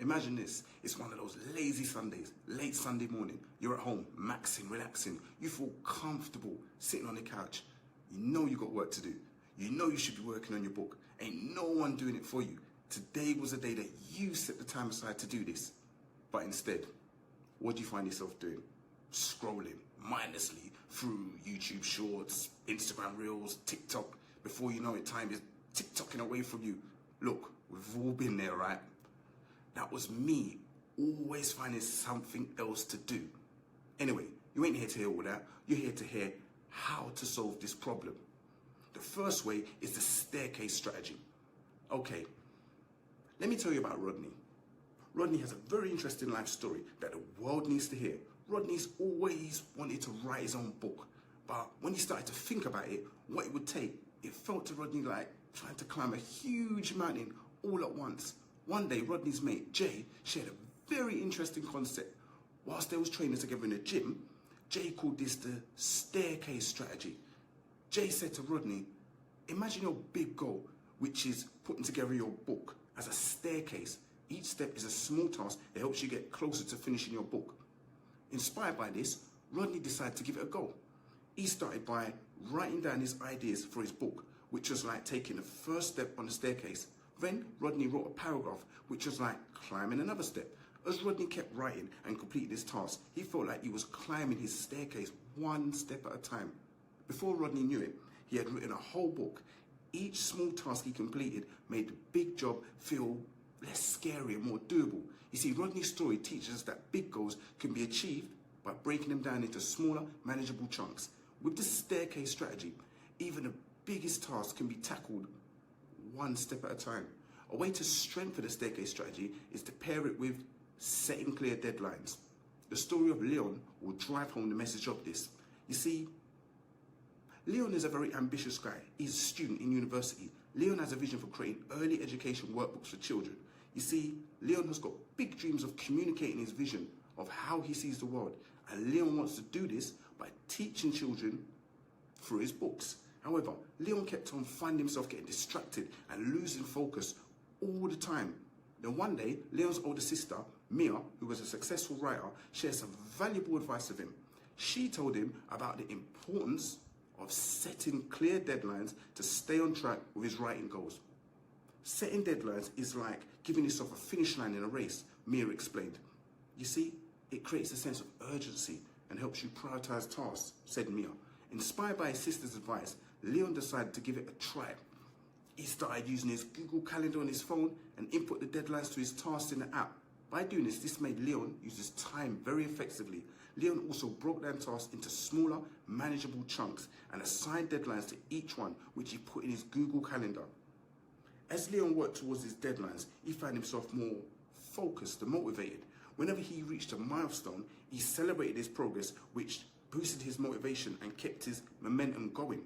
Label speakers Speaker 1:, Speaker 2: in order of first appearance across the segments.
Speaker 1: Imagine this, it's one of those lazy Sundays, late Sunday morning. You're at home, maxing, relaxing. You feel comfortable sitting on the couch. You know you got work to do. You know you should be working on your book. Ain't no one doing it for you. Today was a day that you set the time aside to do this. But instead, what do you find yourself doing? Scrolling mindlessly through YouTube Shorts, Instagram Reels, TikTok. Before you know it, time is tick-tocking away from you. Look, we've all been there, right? That was me, always finding something else to do. Anyway, you ain't here to hear all that. You're here to hear how to solve this problem. The first way is the staircase strategy. Okay, let me tell you about Rodney. Rodney has a very interesting life story that the world needs to hear. Rodney's always wanted to write his own book, but when he started to think about it, what it would take, it felt to Rodney like trying to climb a huge mountain all at once. One day, Rodney's mate, Jay, shared a very interesting concept. Whilst they was training together in the gym, Jay called this the staircase strategy. Jay said to Rodney, imagine your big goal, which is putting together your book as a staircase. Each step is a small task that helps you get closer to finishing your book. Inspired by this, Rodney decided to give it a go. He started by writing down his ideas for his book, which was like taking the first step on the staircase. Then Rodney wrote a paragraph, which was like climbing another step. As Rodney kept writing and completed his task, he felt like he was climbing his staircase one step at a time. Before Rodney knew it, he had written a whole book. Each small task he completed made the big job feel less scary and more doable. You see, Rodney's story teaches us that big goals can be achieved by breaking them down into smaller, manageable chunks. With the staircase strategy, even the biggest tasks can be tackled one step at a time. A way to strengthen the staircase strategy is to pair it with setting clear deadlines. The story of Leon will drive home the message of this. You see, Leon is a very ambitious guy. He's a student in university. Leon has a vision for creating early education workbooks for children. You see, Leon has got big dreams of communicating his vision of how he sees the world. And Leon wants to do this by teaching children through his books. However, Leon kept on finding himself getting distracted and losing focus all the time. Then one day, Leon's older sister, Mia, who was a successful writer, shared some valuable advice with him. She told him about the importance of setting clear deadlines to stay on track with his writing goals. Setting deadlines is like giving yourself a finish line in a race, Mia explained. You see, it creates a sense of urgency and helps you prioritize tasks, said Mia. Inspired by his sister's advice, Leon decided to give it a try. He started using his Google Calendar on his phone and input the deadlines to his tasks in the app. By doing this made Leon use his time very effectively. Leon also broke down tasks into smaller, manageable chunks and assigned deadlines to each one, which he put in his Google Calendar. As Leon worked towards his deadlines, he found himself more focused and motivated. Whenever he reached a milestone, he celebrated his progress, which boosted his motivation and kept his momentum going.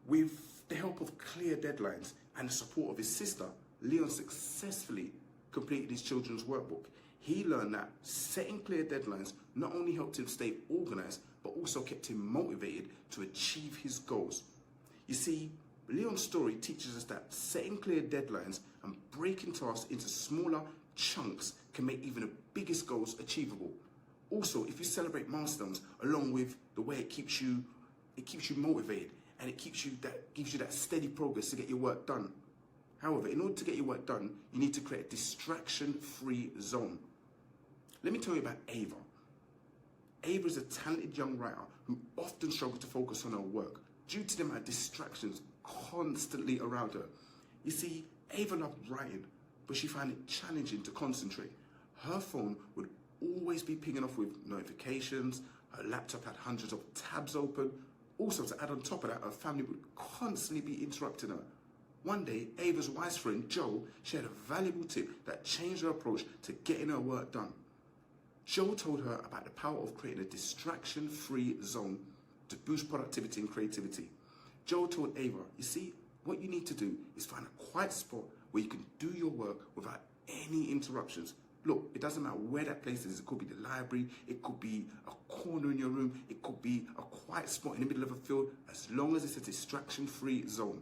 Speaker 1: With the help of clear deadlines and the support of his sister, Leon successfully completed his children's workbook. He learned that setting clear deadlines not only helped him stay organized, but also kept him motivated to achieve his goals. You see, Leon's story teaches us that setting clear deadlines and breaking tasks into smaller chunks can make even the biggest goals achievable. Also, if you celebrate milestones along with the way it keeps you motivated and it gives you that steady progress to get your work done. However, in order to get your work done, you need to create a distraction-free zone. Let me tell you about Ava. Ava is a talented young writer who often struggles to focus on her work due to the amount of distractions constantly around her. You see, Ava loved writing, but she found it challenging to concentrate. Her phone would always be pinging off with notifications, her laptop had hundreds of tabs open. Also, to add on top of that, her family would constantly be interrupting her. One day, Ava's wise friend, Joe, shared a valuable tip that changed her approach to getting her work done. Joe told her about the power of creating a distraction-free zone to boost productivity and creativity. Joe told Ava, you see, what you need to do is find a quiet spot where you can do your work without any interruptions. Look, it doesn't matter where that place is. It could be the library, it could be a corner in your room, it could be a quiet spot in the middle of a field, as long as it's a distraction-free zone.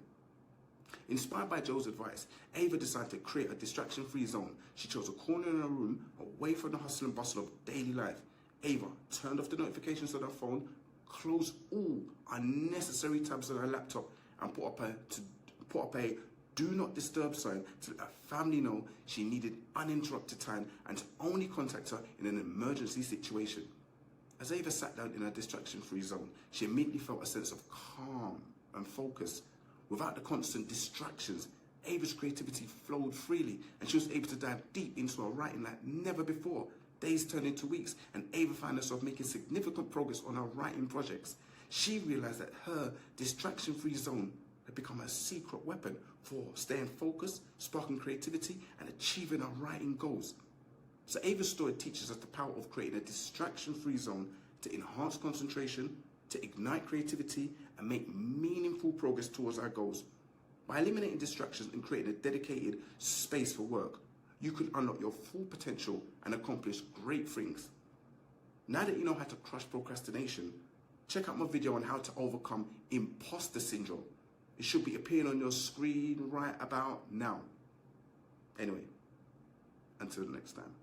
Speaker 1: Inspired by Joe's advice, Ava decided to create a distraction-free zone. She chose a corner in her room, away from the hustle and bustle of daily life. Ava turned off the notifications on her phone, closed all unnecessary tabs on her laptop, and put up a do not disturb sign to let her family know she needed uninterrupted time and to only contact her in an emergency situation. As Ava sat down in her distraction-free zone, she immediately felt a sense of calm and focus. Without the constant distractions, Ava's creativity flowed freely, and she was able to dive deep into her writing like never before. Days turned into weeks, and Ava found herself making significant progress on her writing projects. She realized that her distraction-free zone had become a secret weapon for staying focused, sparking creativity, and achieving her writing goals. So Ava's story teaches us the power of creating a distraction-free zone to enhance concentration, to ignite creativity, and make meaningful progress towards our goals. By eliminating distractions and creating a dedicated space for work, you can unlock your full potential and accomplish great things. Now that you know how to crush procrastination, check out my video on how to overcome imposter syndrome. It should be appearing on your screen right about now. Anyway, until next time.